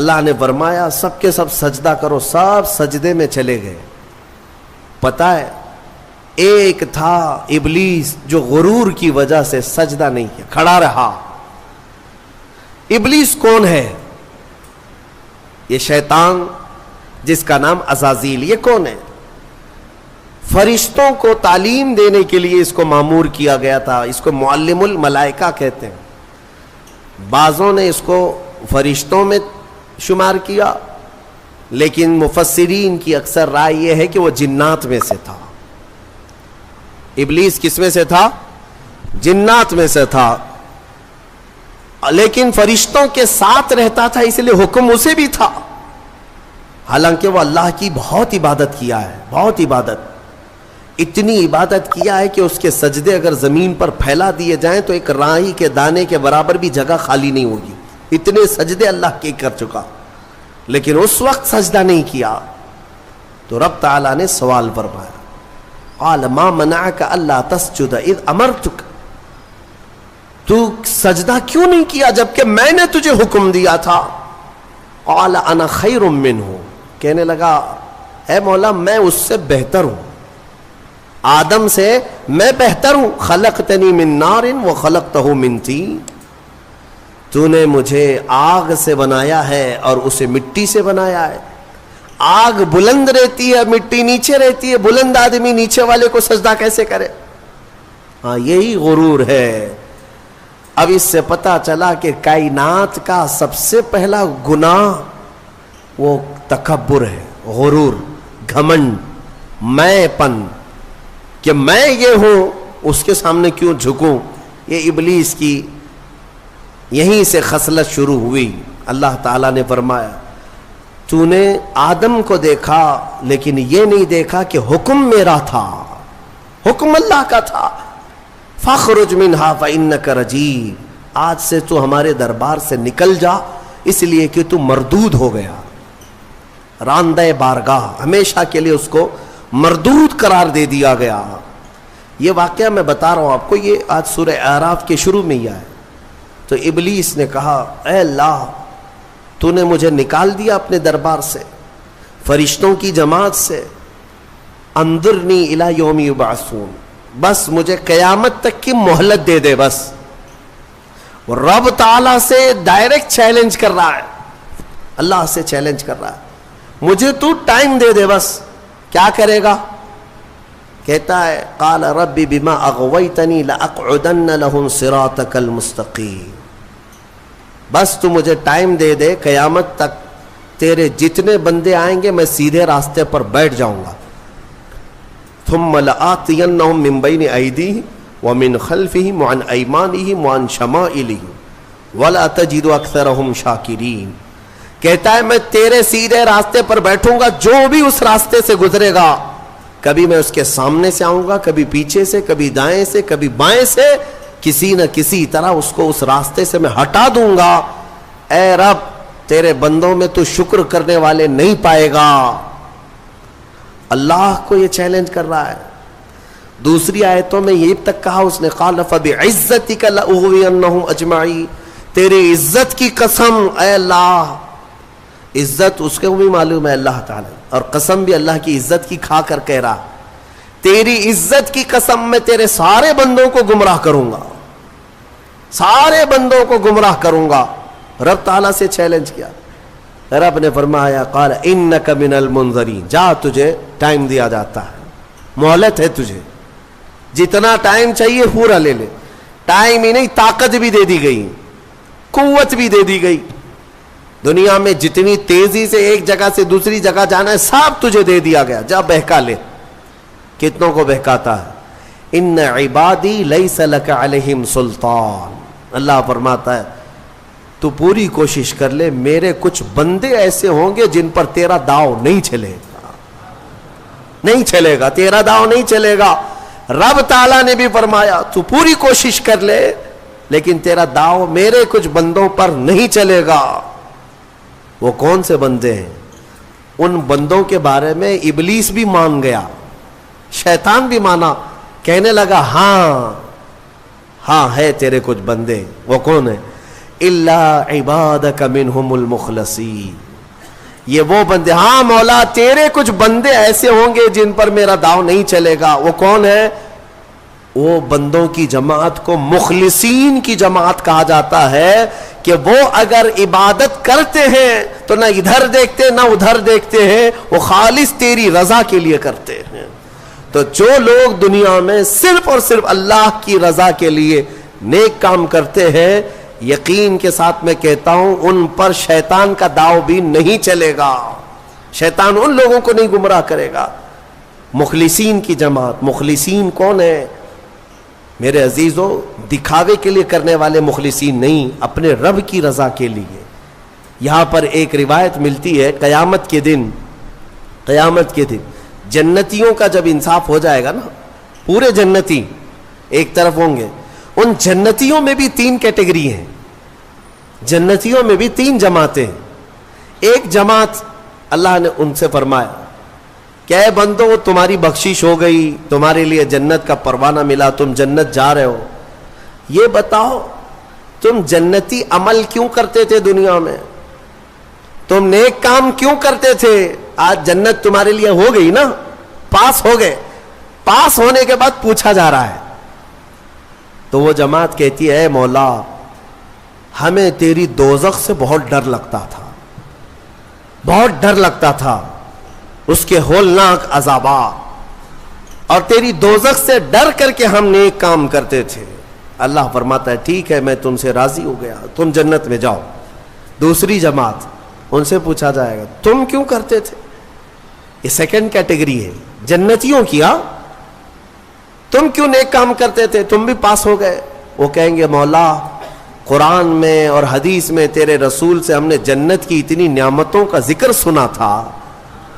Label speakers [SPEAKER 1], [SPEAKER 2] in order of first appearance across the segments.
[SPEAKER 1] اللہ نے فرمایا سب کے سب سجدہ کرو، سب سجدے میں چلے گئے۔ پتہ ہے ایک تھا ابلیس جو غرور کی وجہ سے سجدہ نہیں کیا، کھڑا رہا۔ ابلیس کون ہے؟ یہ شیطان جس کا نام عزازیل، یہ کون ہے؟ فرشتوں کو تعلیم دینے کے لیے اس کو مامور کیا گیا تھا، اس کو معلم الملائکہ کہتے ہیں۔ بعضوں نے اس کو فرشتوں میں شمار کیا، لیکن مفسرین کی اکثر رائے یہ ہے کہ وہ جنات میں سے تھا۔ ابلیس کس میں سے تھا؟ جنات میں سے تھا، لیکن فرشتوں کے ساتھ رہتا تھا، اس لیے حکم اسے بھی تھا۔ حالانکہ وہ اللہ کی بہت عبادت کیا ہے، بہت عبادت، اتنی عبادت کیا ہے کہ اس کے سجدے اگر زمین پر پھیلا دیے جائیں تو ایک رائی کے دانے کے برابر بھی جگہ خالی نہیں ہوگی، اتنے سجدے اللہ کے کر چکا، لیکن اس وقت سجدہ نہیں کیا۔ تو رب تعالیٰ نے سوال فرمایا، قال ما منعک الا تسجد اذ امرتک، تو سجدہ کیوں نہیں کیا جبکہ میں نے تجھے حکم دیا تھا؟ قال انا خیر منہ، کہنے لگا اے مولا میں اس سے بہتر ہوں، آدم سے میں بہتر ہوں، خلقتنی من نار وخلقتہ من طین، تو نے مجھے آگ سے بنایا ہے اور اسے مٹی سے بنایا ہے۔ آگ بلند رہتی ہے، مٹی نیچے رہتی ہے، بلند آدمی نیچے والے کو سجدہ کیسے کرے؟ ہاں یہی غرور ہے۔ اب اس سے پتا چلا کہ کائنات کا سب سے پہلا گناہ وہ تکبر ہے، غرور، گھمنڈ، میں پن، کہ میں یہ ہوں اس کے سامنے کیوں جھکوں۔ یہ ابلیس کی یہیں سے خصلت شروع ہوئی۔ اللہ تعالیٰ نے فرمایا تو نے آدم کو دیکھا لیکن یہ نہیں دیکھا کہ حکم میرا تھا، حکم اللہ کا تھا۔ فاخرج منہا فإنک رجیم، آج سے تو ہمارے دربار سے نکل جا، اس لیے کہ تو مردود ہو گیا، راندہ بارگاہ، ہمیشہ کے لیے اس کو مردود قرار دے دیا گیا۔ یہ واقعہ میں بتا رہا ہوں آپ کو، یہ آج سورہ اعراف کے شروع میں ہی آیا۔ تو ابلیس نے کہا اے اللہ تو نے مجھے نکال دیا اپنے دربار سے، فرشتوں کی جماعت سے، انظرنی الی یوم یبعثون، بس مجھے قیامت تک کی مہلت دے دے بس۔ رب تعالیٰ سے ڈائریکٹ چیلنج کر رہا ہے، اللہ سے چیلنج کر رہا ہے، مجھے تو ٹائم دے دے بس۔ کیا کرے گا؟ کہتا ہے قال رب بما اغویتنی لاقعدن لهم صراطک المستقیم، بس تو مجھے ٹائم دے دے، قیامت تک تیرے جتنے بندے آئیں گے میں سیدھے راستے پر بیٹھ جاؤں گا۔ ثم لآتینہم من بین ایدیہم ومن خلفہم وعن ایمانہم وعن شمائلہم ولا تجد اکثرہم شاکرین۔ کہتا ہے میں تیرے سیدھے راستے پر بیٹھوں گا، جو بھی اس راستے سے گزرے گا، کبھی میں اس کے سامنے سے آؤں گا، کبھی پیچھے سے، کبھی دائیں سے، کبھی بائیں سے، کسی نہ کسی طرح اس کو اس راستے سے میں ہٹا دوں گا۔ اے رب تیرے بندوں میں تو شکر کرنے والے نہیں پائے گا۔ اللہ کو یہ چیلنج کر رہا ہے۔ دوسری آیتوں میں یہ تک کہا اس نے قال فبعزتک لاغوینہم اجمعین، تیری عزت کی قسم اے اللہ، عزت اس کو بھی معلوم ہے اللہ تعالی، اور قسم بھی اللہ کی عزت کی کھا کر کہہ رہا، تیری عزت کی قسم میں تیرے سارے بندوں کو گمراہ کروں گا، سارے بندوں کو گمراہ کروں گا۔ رب تعالیٰ سے چیلنج کیا، رب نے فرمایا قال انک من المنظرین، جا تجھے ٹائم دیا جاتا ہے، مہلت ہے تجھے، جتنا ٹائم چاہیے پورا لے لے۔ ٹائم ہی نہیں، طاقت بھی دے دی گئی، قوت بھی دے دی گئی، دنیا میں جتنی تیزی سے ایک جگہ سے دوسری جگہ جانا ہے سب تجھے دے دیا گیا، جا بہکا لے۔ کتنوں کو بہکاتا ہے؟ ان عبادی لیس لک علیہم سلطان، اللہ فرماتا ہے تو پوری کوشش کر لے، میرے کچھ بندے ایسے ہوں گے جن پر تیرا داؤ نہیں چلے گا، نہیں چلے گا، تیرا داؤ نہیں چلے گا۔ رب تعالیٰ نے بھی فرمایا تو پوری کوشش کر لے لیکن تیرا داؤ میرے کچھ بندوں پر نہیں چلے گا۔ وہ کون سے بندے ہیں؟ ان بندوں کے بارے میں ابلیس بھی مان گیا، شیطان بھی مانا، کہنے لگا ہاں ہاں ہے تیرے کچھ بندے۔ وہ کون ہے؟ الا عبادک منہم المخلصین. یہ وہ بندے، ہاں مولا تیرے کچھ بندے ایسے ہوں گے جن پر میرا داؤ نہیں چلے گا. وہ کون ہے؟ وہ بندوں کی جماعت کو مخلصین کی جماعت کہا جاتا ہے کہ وہ اگر عبادت کرتے ہیں تو نہ ادھر دیکھتے نہ ادھر دیکھتے ہیں، وہ خالص تیری رضا کے لیے کرتے ہیں. تو جو لوگ دنیا میں صرف اور صرف اللہ کی رضا کے لیے نیک کام کرتے ہیں، یقین کے ساتھ میں کہتا ہوں ان پر شیطان کا داؤ بھی نہیں چلے گا. شیطان ان لوگوں کو نہیں گمراہ کرے گا. مخلصین کی جماعت. مخلصین کون ہے میرے عزیزو؟ دکھاوے کے لیے کرنے والے مخلصین نہیں، اپنے رب کی رضا کے لیے. یہاں پر ایک روایت ملتی ہے قیامت کے دن جنتیوں کا جب انصاف ہو جائے گا نا، پورے جنتی ایک طرف ہوں گے. ان جنتیوں میں بھی 3 کیٹیگری ہیں. جنتیوں میں بھی 3 جماعتیں ہیں. ایک جماعت اللہ نے ان سے فرمایا کہ اے بندو تمہاری بخشش ہو گئی، تمہارے لیے جنت کا پروانہ ملا، تم جنت جا رہے ہو. یہ بتاؤ تم جنتی عمل کیوں کرتے تھے دنیا میں؟ تم نیک کام کیوں کرتے تھے؟ آج جنت تمہارے لیے ہو گئی نا، پاس ہو گئے. پاس ہونے کے بعد پوچھا جا رہا ہے تو وہ جماعت کہتی ہے اے مولا ہمیں تیری دوزخ سے بہت ڈر لگتا تھا، بہت ڈر لگتا تھا، اس کے ہولناک عذابات، اور تیری دوزخ سے ڈر کر کے ہم نیک کام کرتے تھے. اللہ فرماتا ہے ٹھیک ہے میں تم سے راضی ہو گیا، تم جنت میں جاؤ. دوسری جماعت، ان سے پوچھا جائے گا تم کیوں کرتے تھے؟ یہ سیکنڈ کیٹیگری ہے جنتیوں کی. تم کیوں نیک کام کرتے تھے؟ تم بھی پاس ہو گئے. وہ کہیں گے مولا قرآن میں اور حدیث میں تیرے رسول سے ہم نے جنت کی اتنی نعمتوں کا ذکر سنا تھا،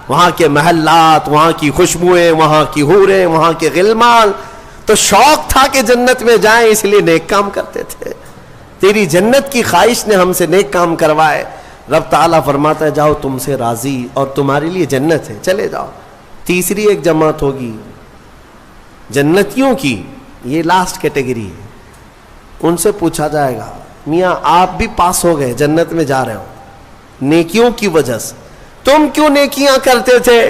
[SPEAKER 1] وہاں کے محلات، وہاں کی خوشبوئیں، وہاں کی حوریں، وہاں کے غلمان، تو شوق تھا کہ جنت میں جائیں، اس لیے نیک کام کرتے تھے. تیری جنت کی خواہش نے ہم سے نیک کام کروائے. رب تعالیٰ فرماتا ہے جاؤ تم سے راضی اور تمہارے لیے جنت ہے، چلے جاؤ. تیسری ایک جماعت ہوگی جنتیوں کی، یہ لاسٹ کیٹیگری ہے. ان سے پوچھا جائے گا میاں آپ بھی پاس ہو گئے، جنت میں جا رہے ہو نیکیوں کی وجہ سے، تم کیوں نیکیاں کرتے تھے؟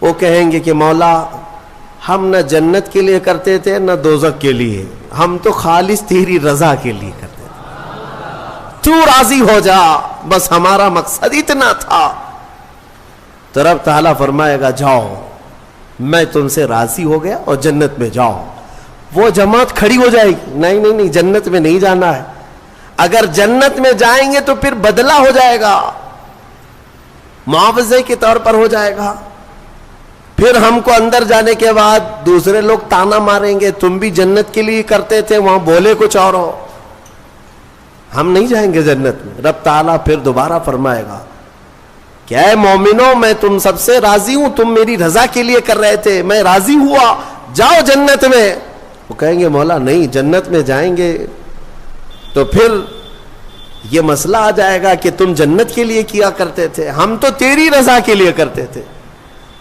[SPEAKER 1] وہ کہیں گے کہ مولا ہم نہ جنت کے لیے کرتے تھے نہ دوزخ کے لیے، ہم تو خالص تیری رضا کے لیے کرتے تھے، تو راضی ہو جا، بس ہمارا مقصد اتنا تھا. تو رب تعالیٰ فرمائے گا جاؤ میں تم سے راضی ہو گیا اور جنت میں جاؤ. وہ جماعت کھڑی ہو جائے گی نہیں جنت میں نہیں جانا ہے. اگر جنت میں جائیں گے تو پھر بدلہ ہو جائے گا، معاوضے کے طور پر ہو جائے گا. پھر ہم کو اندر جانے کے بعد دوسرے لوگ تانا ماریں گے تم بھی جنت کے لیے کرتے تھے، وہاں بولے کچھ اور ہو، ہم نہیں جائیں گے جنت میں. رب تعالیٰ پھر دوبارہ فرمائے گا کہ اے مومنوں میں تم سب سے راضی ہوں، تم میری رضا کے لیے کر رہے تھے، میں راضی ہوا، جاؤ جنت میں. وہ کہیں گے مولا نہیں جنت میں جائیں گے تو پھر یہ مسئلہ آ جائے گا کہ تم جنت کے لیے کیا کرتے تھے، ہم تو تیری رضا کے لیے کرتے تھے.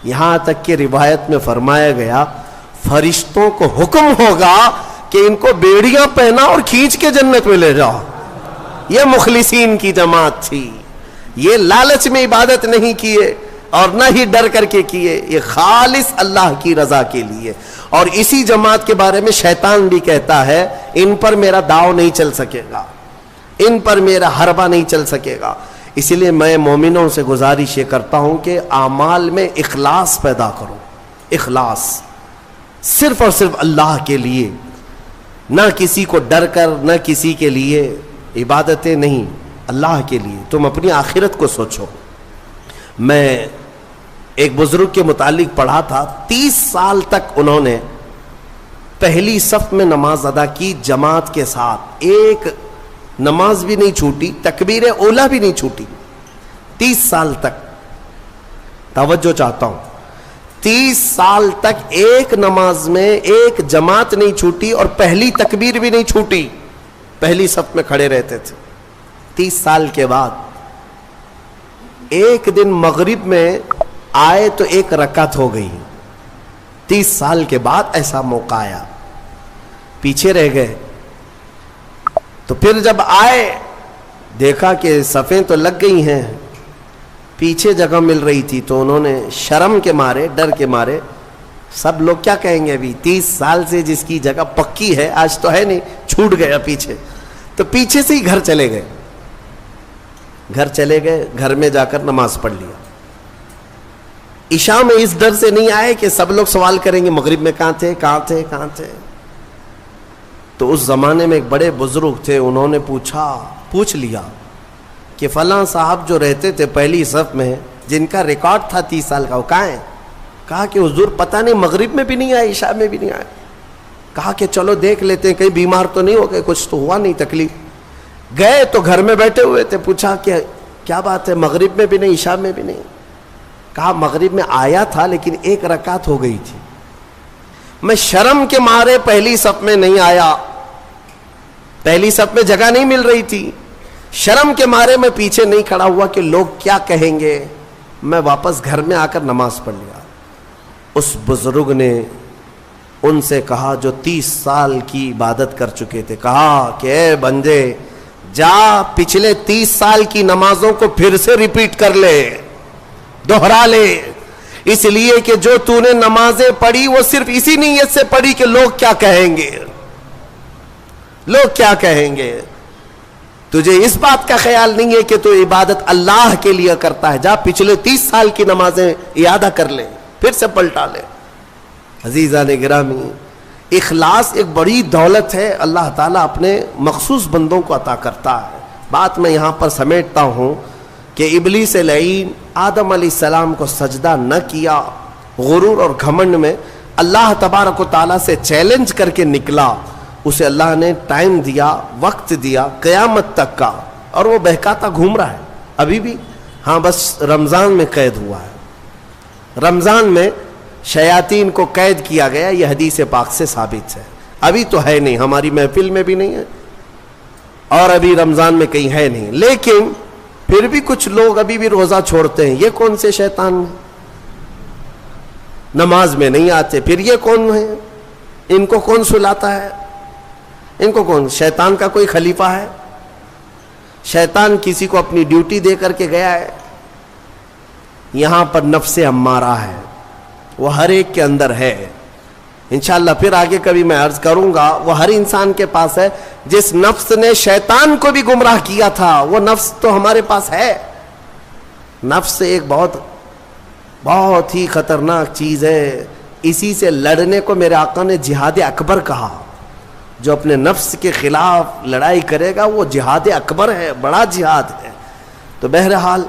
[SPEAKER 1] یہاں تک کہ روایت میں فرمایا گیا فرشتوں کو حکم ہوگا کہ ان کو بیڑیاں پہنا اور کھینچ کے جنت میں لے جاؤ. یہ مخلصین کی جماعت تھی. یہ لالچ میں عبادت نہیں کیے اور نہ ہی ڈر کر کے کیے، یہ خالص اللہ کی رضا کے لیے. اور اسی جماعت کے بارے میں شیطان بھی کہتا ہے ان پر میرا داؤ نہیں چل سکے گا، ان پر میرا حربہ نہیں چل سکے گا. اسی لیے میں مومنوں سے گزارش یہ کرتا ہوں کہ اعمال میں اخلاص پیدا کرو. اخلاص صرف اور صرف اللہ کے لیے، نہ کسی کو ڈر کر، نہ کسی کے لیے. عبادتیں نہیں، اللہ کے لیے. تم اپنی آخرت کو سوچو. میں ایک بزرگ کے متعلق پڑھا تھا 30 سال تک انہوں نے پہلی صف میں نماز ادا کی جماعت کے ساتھ، ایک نماز بھی نہیں چھوٹی، تکبیر اولا بھی نہیں چھوٹی. 30 سال تک، توجہ چاہتا ہوں، 30 سال تک ایک نماز میں ایک جماعت نہیں چھوٹی اور پہلی تکبیر بھی نہیں چھوٹی، پہلی صف میں کھڑے رہتے تھے. 30 سال کے بعد ایک دن مغرب میں آئے تو ایک رکعت ہو گئی. 30 سال کے بعد ایسا موقع آیا، پیچھے رہ گئے. تو پھر جب آئے دیکھا کہ صفیں تو لگ گئی ہیں, پیچھے جگہ مل رہی تھی, تو انہوں نے شرم کے مارے, ڈر کے مارے, سب لوگ کیا کہیں گے, ابھی 30 سال سے جس کی جگہ پکی ہے آج تو ہے نہیں, چھوٹ گیا پیچھے, تو پیچھے سے ہی گھر چلے گئے. گھر میں جا کر نماز پڑھ لیا. عشاء میں اس ڈر سے نہیں آئے کہ سب لوگ سوال کریں گے مغرب میں کہاں تھے. تو اس زمانے میں ایک بڑے بزرگ تھے, انہوں نے پوچھ لیا کہ فلاں صاحب جو رہتے تھے پہلی صف میں, جن کا ریکارڈ تھا 30 سال کا, وہ کہاں ہیں؟ کہا کہ حضور پتہ نہیں, مغرب میں بھی نہیں آئے, عشاء میں بھی نہیں آئے. کہا کہ چلو دیکھ لیتے ہیں, کہیں بیمار تو نہیں ہو گئے, کچھ تو ہوا نہیں تکلیف. گئے تو گھر میں بیٹھے ہوئے تھے, پوچھا کہ کیا بات ہے, مغرب میں بھی نہیں, عشاء میں بھی نہیں. کہا مغرب میں آیا تھا لیکن 1 رکعت ہو گئی تھی, میں شرم کے مارے پہلی صف میں نہیں آیا, پہلی صف میں جگہ نہیں مل رہی تھی, شرم کے مارے میں پیچھے نہیں کھڑا ہوا کہ لوگ کیا کہیں گے, میں واپس گھر میں آ کر نماز پڑھ لیا. اس بزرگ نے ان سے کہا جو 30 سال کی عبادت کر چکے تھے, کہا کہ اے بندے جا پچھلے 30 سال کی نمازوں کو پھر سے ریپیٹ کر لے, دوہرا لے, اس لیے کہ جو تو نے نمازیں پڑھی وہ صرف اسی نیت سے پڑھی کہ لوگ کیا کہیں گے, لوگ کیا کہیں گے. تجھے اس بات کا خیال نہیں ہے کہ تو عبادت اللہ کے لیے کرتا ہے, جا پچھلے 30 سال کی نمازیں اعادہ کر لے, پھر سے پلٹا لے. عزیزان گرامی, اخلاص ایک بڑی دولت ہے, اللہ تعالیٰ اپنے مخصوص بندوں کو عطا کرتا ہے. بات میں یہاں پر سمیٹتا ہوں کہ ابلیس لعین آدم علیہ السلام کو سجدہ نہ کیا, غرور اور گھمنڈ میں اللہ تبارک و تعالیٰ سے چیلنج کر کے نکلا. اسے اللہ نے ٹائم دیا, وقت دیا قیامت تک کا, اور وہ بہکاتا گھوم رہا ہے ابھی بھی. ہاں بس رمضان میں قید ہوا ہے, رمضان میں شیاطین کو قید کیا گیا, یہ حدیث پاک سے ثابت ہے. ابھی تو ہے نہیں, ہماری محفل میں بھی نہیں ہے, اور ابھی رمضان میں کہیں ہے نہیں, لیکن پھر بھی کچھ لوگ ابھی بھی روزہ چھوڑتے ہیں. یہ کون سے شیطان ہیں؟ نماز میں نہیں آتے, پھر یہ کون ہے؟ ان کو کون سلاتا ہے؟ ان کو کون, شیطان کا کوئی خلیفہ ہے؟ شیطان کسی کو اپنی ڈیوٹی دے کر کے گیا ہے؟ یہاں پر نفس امارہ ہے, وہ ہر ایک کے اندر ہے. انشاءاللہ پھر آگے کبھی میں عرض کروں گا, وہ ہر انسان کے پاس ہے. جس نفس نے شیطان کو بھی گمراہ کیا تھا وہ نفس تو ہمارے پاس ہے. نفس ایک بہت ہی خطرناک چیز ہے, اسی سے لڑنے کو میرے آقا نے جہاد اکبر کہا. جو اپنے نفس کے خلاف لڑائی کرے گا وہ جہاد اکبر ہے, بڑا جہاد ہے. تو بہرحال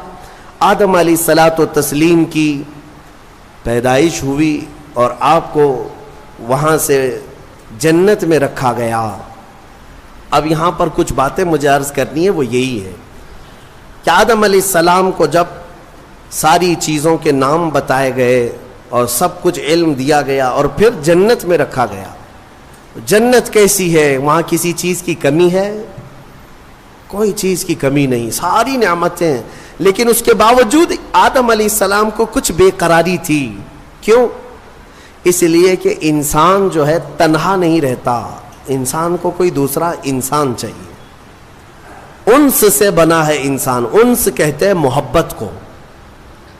[SPEAKER 1] آدم علیہ الصلاۃ والتسلیم کی پیدائش ہوئی اور آپ کو وہاں سے جنت میں رکھا گیا. اب یہاں پر کچھ باتیں مجھے عرض کرنی ہے, وہ یہی ہے کہ آدم علیہ السلام کو جب ساری چیزوں کے نام بتائے گئے اور سب کچھ علم دیا گیا اور پھر جنت میں رکھا گیا. جنت کیسی ہے؟ وہاں کسی چیز کی کمی ہے؟ کوئی چیز کی کمی نہیں, ساری نعمتیں ہیں. لیکن اس کے باوجود آدم علیہ السلام کو کچھ بے قراری تھی. کیوں؟ اس لیے کہ انسان جو ہے تنہا نہیں رہتا, انسان کو کوئی دوسرا انسان چاہیے. انس سے بنا ہے انسان, انس کہتے ہیں محبت کو,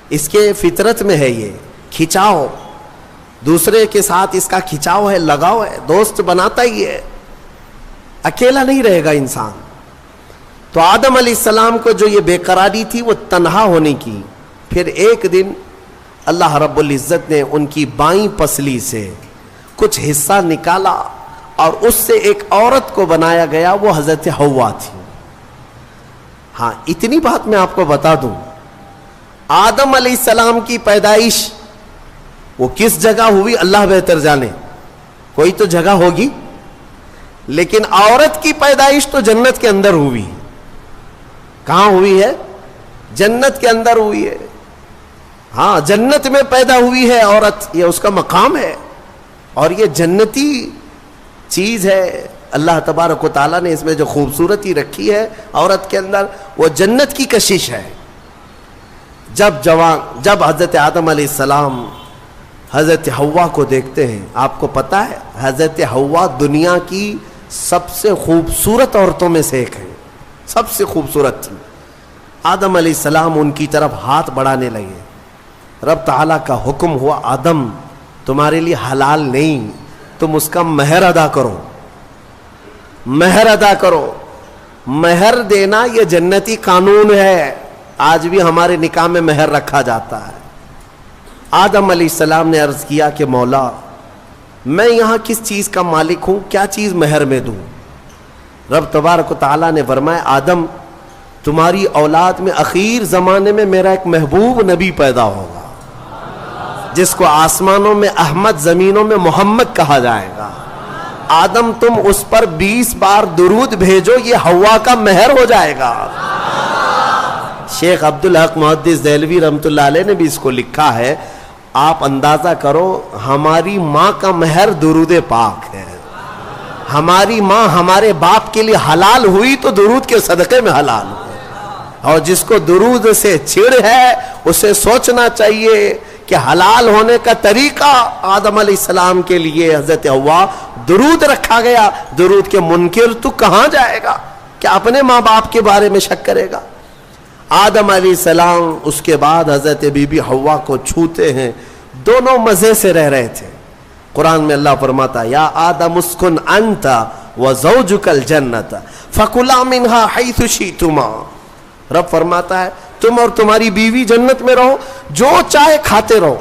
[SPEAKER 1] اس کے فطرت میں ہے یہ کھچاؤ, دوسرے کے ساتھ اس کا کھچاؤ ہے, لگاؤ ہے, دوست بناتا ہی ہے, اکیلا نہیں رہے گا انسان. تو آدم علیہ السلام کو جو یہ بے قراری تھی وہ تنہا ہونے کی. پھر ایک دن اللہ رب العزت نے ان کی بائیں پسلی سے کچھ حصہ نکالا اور اس سے ایک عورت کو بنایا گیا, وہ حضرت حوا تھی. ہاں اتنی بات میں آپ کو بتا دوں, آدم علیہ السلام کی پیدائش وہ کس جگہ ہوئی اللہ بہتر جانے, کوئی تو جگہ ہوگی, لیکن عورت کی پیدائش تو جنت کے اندر ہوئی. کہاں ہوئی ہے؟ جنت کے اندر ہوئی ہے. ہاں جنت میں پیدا ہوئی ہے عورت, یہ اس کا مقام ہے اور یہ جنتی چیز ہے. اللہ تبارک و تعالیٰ نے اس میں جو خوبصورتی رکھی ہے عورت کے اندر, وہ جنت کی کشش ہے. جب حضرت آدم علیہ السلام حضرت حوا کو دیکھتے ہیں, آپ کو پتا ہے حضرت حوا دنیا کی سب سے خوبصورت عورتوں میں سے ایک ہے. سب سے خوبصورت تھی. آدم علیہ السلام ان کی طرف ہاتھ بڑھانے لگے. رب تعالیٰ کا حکم ہوا آدم تمہارے لیے حلال نہیں, تم اس کا مہر ادا کرو, مہر ادا کرو. مہر دینا یہ جنتی قانون ہے, آج بھی ہمارے نکاح میں مہر رکھا جاتا ہے. آدم علیہ السلام نے عرض کیا کہ مولا میں یہاں کس چیز کا مالک ہوں, کیا چیز مہر میں دوں؟ رب تبارک و تعالیٰ نے فرمایا آدم تمہاری اولاد میں اخیر زمانے میں میرا ایک محبوب نبی پیدا ہوگا جس کو آسمانوں میں احمد, زمینوں میں محمد کہا جائے گا. آدم تم اس پر 20 بار درود بھیجو, یہ حوا کا مہر ہو جائے گا. شیخ عبدالحق محدث دہلوی رحمۃ اللہ علیہ نے بھی اس کو لکھا ہے, آپ اندازہ کرو ہماری ماں کا مہر درود پاک ہے. ہماری ماں ہمارے باپ کے لیے حلال ہوئی تو درود کے صدقے میں حلال ہوئی. اور جس کو درود سے چھڑ ہے اسے سوچنا چاہیے کہ حلال ہونے کا طریقہ آدم علیہ السلام کے لیے حضرت حوا درود رکھا گیا. درود کے منکر تو کہاں جائے گا, کہ اپنے ماں باپ کے بارے میں شک کرے گا. آدم علیہ السلام اس کے بعد حضرت بی بی حوا کو چھوتے ہیں, دونوں مزے سے رہ رہے تھے. قرآن میں اللہ فرماتا یا آدم اسکن انت وزوجک الجنت فکلا منہا حیث شئتما. رب فرماتا ہے تم اور تمہاری بیوی جنت میں رہو, جو چاہے کھاتے رہو,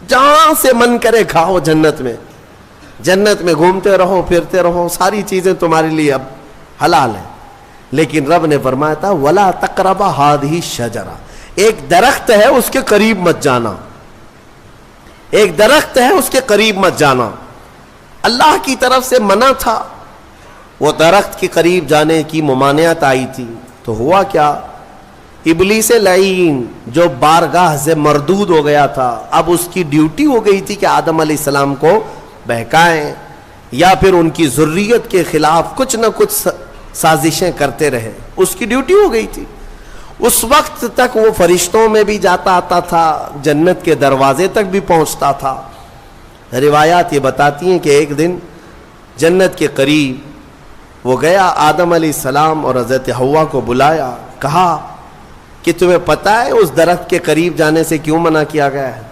[SPEAKER 1] جہاں سے من کرے کھاؤ. جنت میں گھومتے رہو, پھرتے رہو, ساری چیزیں تمہارے لیے اب حلال ہیں. لیکن رب نے فرمایا تھا وَلَا تَقْرَبَ هَذِهِ الشَّجَرَةَ, ایک درخت ہے اس کے قریب مت جانا, ایک درخت ہے اس کے قریب مت جانا. اللہ کی طرف سے منع تھا. وہ درخت کے قریب جانے کی ممانعت آئی تھی تو ہوا کیا, ابلیس لعین جو بارگاہ سے مردود ہو گیا تھا, اب اس کی ڈیوٹی ہو گئی تھی کہ آدم علیہ السلام کو بہکائیں یا پھر ان کی ذریت کے خلاف کچھ نہ کچھ سازشیں کرتے رہے. اس کی ڈیوٹی ہو گئی تھی. اس وقت تک وہ فرشتوں میں بھی جاتا آتا تھا, جنت کے دروازے تک بھی پہنچتا تھا. روایات یہ بتاتی ہیں کہ ایک دن جنت کے قریب وہ گیا, آدم علیہ السلام اور حضرت حوا کو بلایا, کہا کہ تمہیں پتہ ہے اس درخت کے قریب جانے سے کیوں منع کیا گیا ہے؟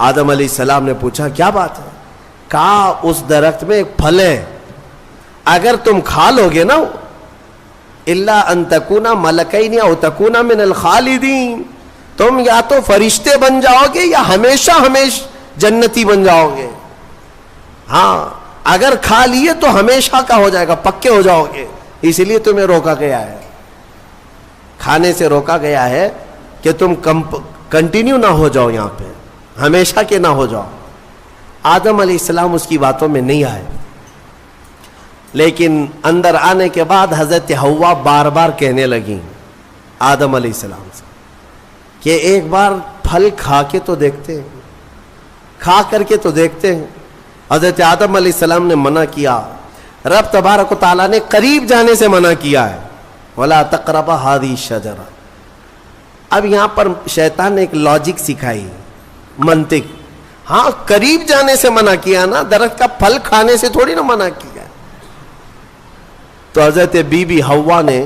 [SPEAKER 1] آدم علیہ السلام نے پوچھا کیا بات ہے؟ کہا اس درخت میں ایک پھل ہے, اگر تم کھا لو گے نا الا ان تکونا ملکین او تکونا من الخالدین, تم یا تو فرشتے بن جاؤ گے یا ہمیشہ جنتی بن جاؤ گے. ہاں اگر کھا لیے تو ہمیشہ کا ہو جائے گا, پکے ہو جاؤ گے. اس لیے تمہیں روکا گیا ہے, کھانے سے روکا گیا ہے کہ تم کنٹینیو نہ ہو جاؤ, یہاں پہ ہمیشہ کے نہ ہو جاؤ. آدم علیہ السلام اس کی باتوں میں نہیں آئے, لیکن اندر آنے کے بعد حضرت حوا بار بار کہنے لگیں آدم علیہ السلام سے کہ ایک بار پھل کھا کے تو دیکھتے ہیں, کھا کر کے تو دیکھتے ہیں. حضرت آدم علیہ السلام نے منع کیا. رب تبارک و تعالیٰ نے قریب جانے سے منع کیا ہے, وَلَا تَقْرَبَ هَذِهِ الشَّجَرَةَ. اب یہاں پر شیطان نے ایک لاجک سکھائی, منطق. ہاں قریب جانے سے منع کیا نا, درخت کا پھل کھانے سے تھوڑی نہ منع کیا. تو حضرت بی بی حوا نے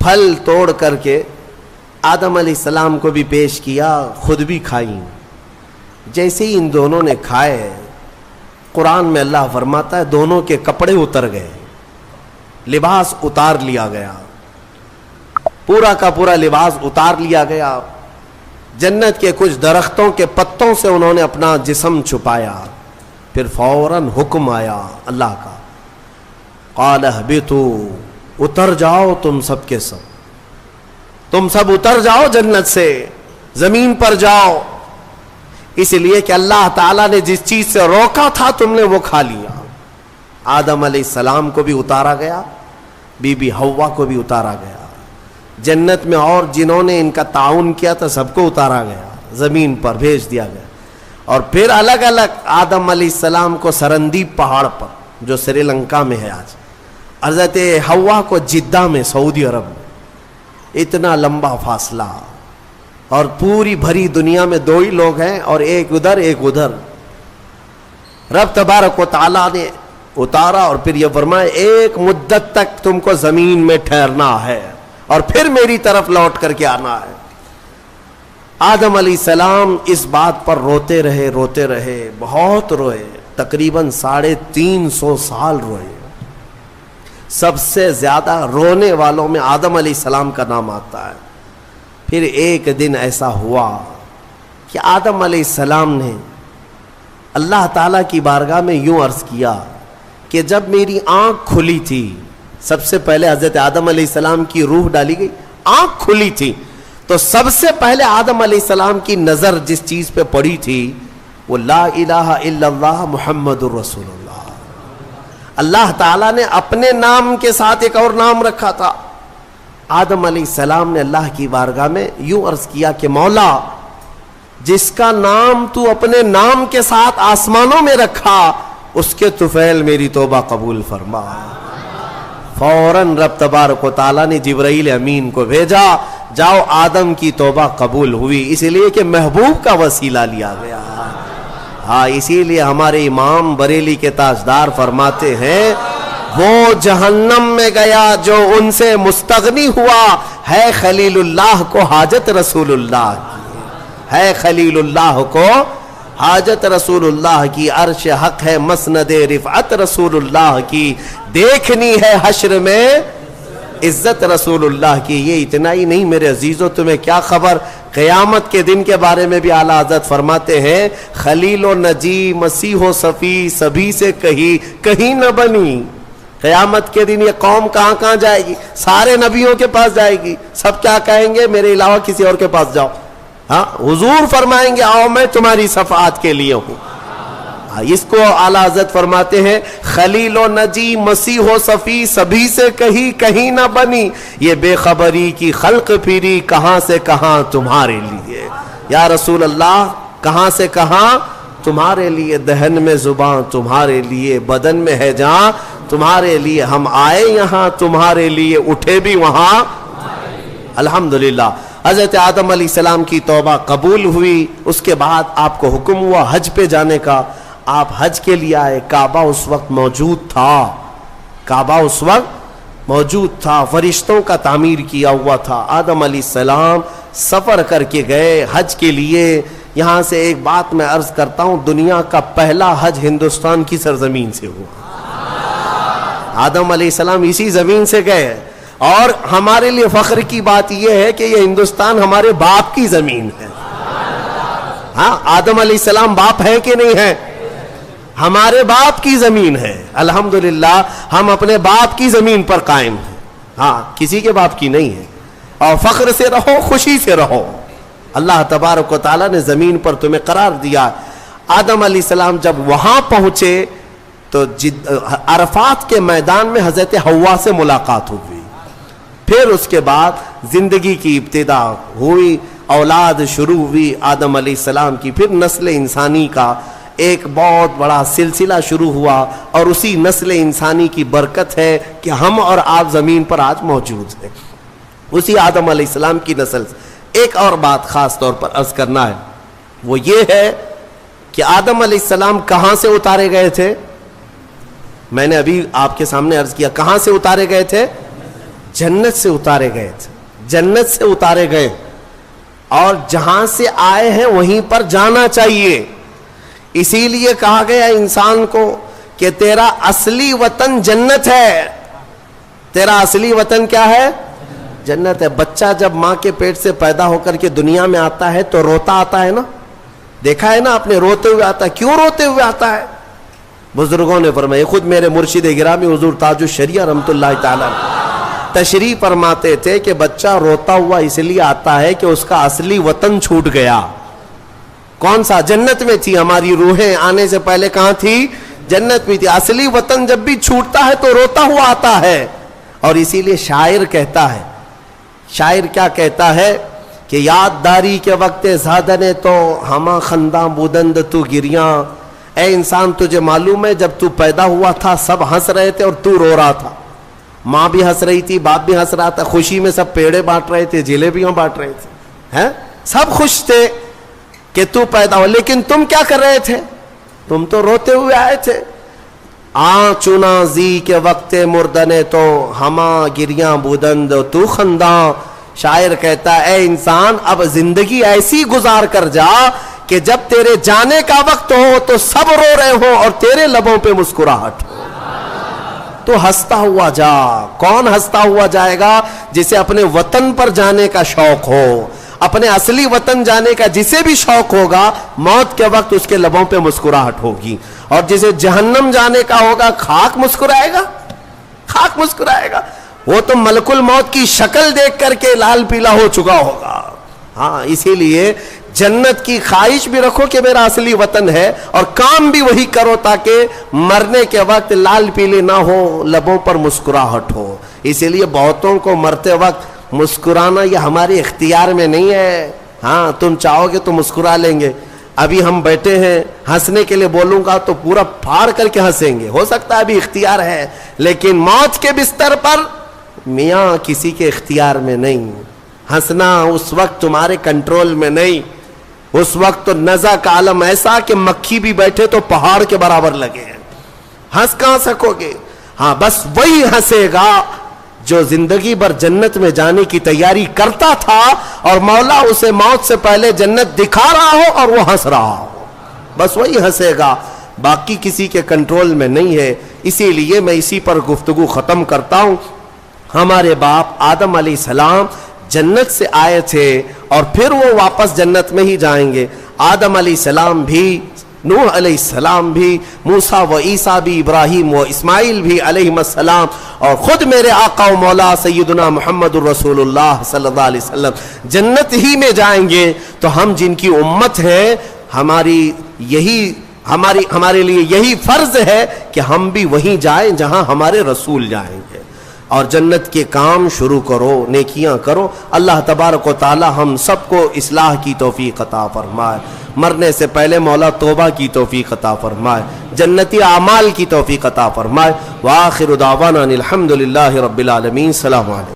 [SPEAKER 1] پھل توڑ کر کے آدم علیہ السلام کو بھی پیش کیا, خود بھی کھائیں. جیسے ہی ان دونوں نے کھائے, قرآن میں اللہ فرماتا ہے دونوں کے کپڑے اتر گئے, لباس اتار لیا گیا, پورا کا پورا لباس اتار لیا گیا. جنت کے کچھ درختوں کے پتوں سے انہوں نے اپنا جسم چھپایا. پھر فوراً حکم آیا اللہ کا, قال اہبطوا, اتر جاؤ تم سب کے سب, تم سب اتر جاؤ جنت سے, زمین پر جاؤ. اس لیے کہ اللہ تعالیٰ نے جس چیز سے روکا تھا تم نے وہ کھا لیا. آدم علیہ السلام کو بھی اتارا گیا, بی بی حوا کو بھی اتارا گیا. جنت میں اور جنہوں نے ان کا تعاون کیا تھا سب کو اتارا گیا, زمین پر بھیج دیا گیا. اور پھر الگ الگ آدم علیہ السلام کو سرندیپ پہاڑ پر جو سری لنکا میں ہے آج, حضرت حوا کو جدہ میں سعودی عرب میں. اتنا لمبا فاصلہ, اور پوری بھری دنیا میں دو ہی لوگ ہیں, اور ایک ادھر ایک ادھر. رب تبارک و تعالیٰ نے اتارا اور پھر یہ فرمایا ایک مدت تک تم کو زمین میں ٹھہرنا ہے اور پھر میری طرف لوٹ کر کے آنا ہے. آدم علیہ السلام اس بات پر روتے رہے, بہت روئے, تقریباً 350 سال روئے. سب سے زیادہ رونے والوں میں آدم علیہ السلام کا نام آتا ہے. پھر ایک دن ایسا ہوا کہ آدم علیہ السلام نے اللہ تعالیٰ کی بارگاہ میں یوں عرض کیا کہ جب میری آنکھ کھلی تھی, سب سے پہلے حضرت آدم علیہ السلام کی روح ڈالی گئی, آنکھ کھلی تھی, تو سب سے پہلے آدم علیہ السلام کی نظر جس چیز پہ پڑی تھی وہ لا الہ الا اللہ محمد الرسول اللہ. اللہ تعالیٰ نے اپنے نام کے ساتھ ایک اور نام رکھا تھا. آدم علیہ السلام نے اللہ کی بارگاہ میں یوں عرض کیا کہ مولا, جس کا نام تو اپنے نام کے ساتھ آسمانوں میں رکھا اس کے طفیل میری توبہ قبول فرما. فوراً رب تبارک و تعالیٰ نے جبرائیل امین کو بھیجا, جاؤ آدم کی توبہ قبول ہوئی, اس لیے کہ محبوب کا وسیلہ لیا گیا. ہاں, اسی لیے ہمارے امام بریلی کے تاجدار فرماتے ہیں وہ جہنم میں گیا جو ان سے مستغنی ہوا, ہے خلیل اللہ کو حاجت رسول اللہ کی, ہے خلیل اللہ کو حاجت رسول اللہ کی, عرش حق ہے مسند رفعت رسول اللہ کی, دیکھنی ہے حشر میں عزت رسول اللہ کی. یہ اتنا ہی نہیں میرے عزیزوں, تمہیں کیا خبر, قیامت کے دن کے بارے میں بھی اعلیٰ حضرت فرماتے ہیں خلیل و نجی مسیح و صفی سبھی سے کہیں نہ بنی. قیامت کے دن یہ قوم کہاں کہاں جائے گی, سارے نبیوں کے پاس جائے گی, سب کیا کہیں گے میرے علاوہ کسی اور کے پاس جاؤ. ہاں, حضور فرمائیں گے آؤ میں تمہاری شفاعت کے لیے ہوں. اس کو اعلیٰ حضرت فرماتے ہیں خلیل و نجی مسیح و صفی سبھی سے کہیں نہ بنی, یہ بے خبری کی خلق پھری کہاں سے کہاں تمہارے لیے. یا رسول اللہ, کہاں سے کہاں تمہارے لیے, دہن میں زباں تمہارے لیے, بدن میں ہے جاں تمہارے لیے, ہم آئے یہاں تمہارے لیے, اٹھے بھی وہاں. الحمدللہ حضرت آدم علیہ السلام کی توبہ قبول ہوئی. اس کے بعد آپ کو حکم ہوا حج پہ جانے کا. آپ حج کے لیے آئے, کعبہ اس وقت موجود تھا, فرشتوں کا تعمیر کیا ہوا تھا. آدم علیہ السلام سفر کر کے گئے حج کے لیے. یہاں سے ایک بات میں عرض کرتا ہوں, دنیا کا پہلا حج ہندوستان کی سرزمین سے ہوا. آدم علیہ السلام اسی زمین سے گئے, اور ہمارے لیے فخر کی بات یہ ہے کہ یہ ہندوستان ہمارے باپ کی زمین ہے. ہاں, آدم علیہ السلام باپ ہے کہ نہیں ہے, ہمارے باپ کی زمین ہے. الحمدللہ ہم اپنے باپ کی زمین پر قائم ہیں. ہاں, کسی کے باپ کی نہیں ہے. اور فخر سے رہو, خوشی سے رہو. اللہ تبارک و تعالیٰ نے زمین پر تمہیں قرار دیا. آدم علیہ السلام جب وہاں پہنچے تو عرفات کے میدان میں حضرت حوا سے ملاقات ہوئی. پھر اس کے بعد زندگی کی ابتدا ہوئی, اولاد شروع ہوئی آدم علیہ السلام کی. پھر نسل انسانی کا ایک بہت بڑا سلسلہ شروع ہوا, اور اسی نسل انسانی کی برکت ہے کہ ہم اور آپ زمین پر آج موجود ہیں, اسی آدم علیہ السلام کی نسل سے. ایک اور بات خاص طور پر عرض کرنا ہے, وہ یہ ہے کہ آدم علیہ السلام کہاں سے اتارے گئے تھے. میں نے ابھی آپ کے سامنے عرض کیا, کہاں سے اتارے گئے تھے, جنت سے اتارے گئے تھے. جنت سے اتارے گئے, اور جہاں سے آئے ہیں وہیں پر جانا چاہیے. اسی لیے کہا گیا انسان کو کہ تیرا اصلی وطن جنت ہے. تیرا اصلی وطن کیا ہے, جنت ہے. بچہ جب ماں کے پیٹ سے پیدا ہو کر کے دنیا میں آتا ہے تو روتا آتا ہے نا, دیکھا ہے نا آپ نے, روتے ہوئے آتا ہے. کیوں روتے ہوئے آتا ہے؟ بزرگوں نے فرمایا, خود میرے مرشد گرامی حضور تاج الشریعہ رحمۃ اللہ تعالی تشریح فرماتے تھے کہ بچہ روتا ہوا اس لیے آتا ہے کہ اس کا اصلی وطن چھوٹ گیا. کون سا؟ جنت میں تھی. ہماری روحیں آنے سے پہلے کہاں تھی؟ جنت میں تھی. اصلی وطن جب بھی چھوٹتا ہے تو روتا ہوا آتا ہے. اور اسی لیے شاعر کہتا ہے, شاعر کیا کہتا ہے کہ یاد داری کے وقت زادنے تو ہما خنداں بودند تو گریاں. اے انسان, تجھے معلوم ہے جب تو پیدا ہوا تھا سب ہنس رہے تھے اور تو رو رہا تھا. ماں بھی ہنس رہی تھی, باپ بھی ہنس رہا تھا, خوشی میں سب پیڑے بانٹ رہے تھے, جلیبیاں بانٹ رہے تھے, سب خوش تھے کہ تو پیدا ہو. لیکن تم کیا کر رہے تھے؟ تم تو روتے ہوئے آئے تھے. چنا زی کے وقت مردنے تو ہما گریاں بودند تو خنداں. شاعر کہتا ہے اے انسان اب زندگی ایسی گزار کر جا کہ جب تیرے جانے کا وقت ہو تو سب رو رہے ہوں اور تیرے لبوں پہ مسکراہٹ ہو. تو ہنستا ہوا جا. کون ہنستا ہوا جائے گا؟ جسے اپنے وطن پر جانے کا شوق ہو, اپنے اصلی وطن جانے کا جسے بھی شوق ہوگا, موت کے وقت اس کے لبوں پہ مسکراہٹ ہوگی. اور جسے جہنم جانے کا ہوگا خاک مسکرائے گا, خاک مسکرائے گا. وہ تو ملک الموت کی شکل دیکھ کر کے لال پیلا ہو چکا ہوگا. ہاں اسی لیے جنت کی خواہش بھی رکھو کہ میرا اصلی وطن ہے, اور کام بھی وہی کرو تاکہ مرنے کے وقت لال پیلے نہ ہو, لبوں پر مسکراہٹ ہو. اسی لیے بہتوں کو مرتے وقت مسکرانا یہ ہمارے اختیار میں نہیں ہے. ہاں تم چاہو گے تو مسکرا لیں گے. ابھی ہم بیٹھے ہیں, ہنسنے کے لیے بولوں گا تو پورا پھاڑ کر کے ہنسیں گے, ہو سکتا ہے ابھی اختیار ہے, لیکن موت کے بستر پر میاں کسی کے اختیار میں نہیں. ہنسنا اس وقت تمہارے کنٹرول میں نہیں. اس وقت تو نزع کا عالم ایسا کہ مکھی بھی بیٹھے تو پہاڑ کے برابر لگے ہیں. ہنس کہاں سکو گے؟ ہاں بس وہی ہنسے گا جو زندگی بھر جنت میں جانے کی تیاری کرتا تھا اور مولا اسے موت سے پہلے جنت دکھا رہا ہو اور وہ ہنس رہا ہو. بس وہی ہنسے گا, باقی کسی کے کنٹرول میں نہیں ہے. اسی لیے میں اسی پر گفتگو ختم کرتا ہوں. ہمارے باپ آدم علیہ السلام جنت سے آئے تھے اور پھر وہ واپس جنت میں ہی جائیں گے. آدم علیہ السلام بھی, نوح علیہ السلام بھی, موسیٰ و عیسیٰ بھی, ابراہیم و اسماعیل بھی علیہ السلام, اور خود میرے آقا و مولا سیدنا محمد الرسول اللہ صلی اللہ علیہ وسلم جنت ہی میں جائیں گے. تو ہم جن کی امت ہیں, ہمارے لیے یہی فرض ہے کہ ہم بھی وہیں جائیں جہاں ہمارے رسول جائیں گے, اور جنت کے کام شروع کرو, نیکیاں کرو. اللہ تبارک و تعالی ہم سب کو اصلاح کی توفیق عطا فرمائے. مرنے سے پہلے مولا توبہ کی توفیق عطا فرمائے, جنتی اعمال کی توفیق عطا فرمائے. وآخر دعوانا الحمدللہ رب العالمین. السلام علیکم.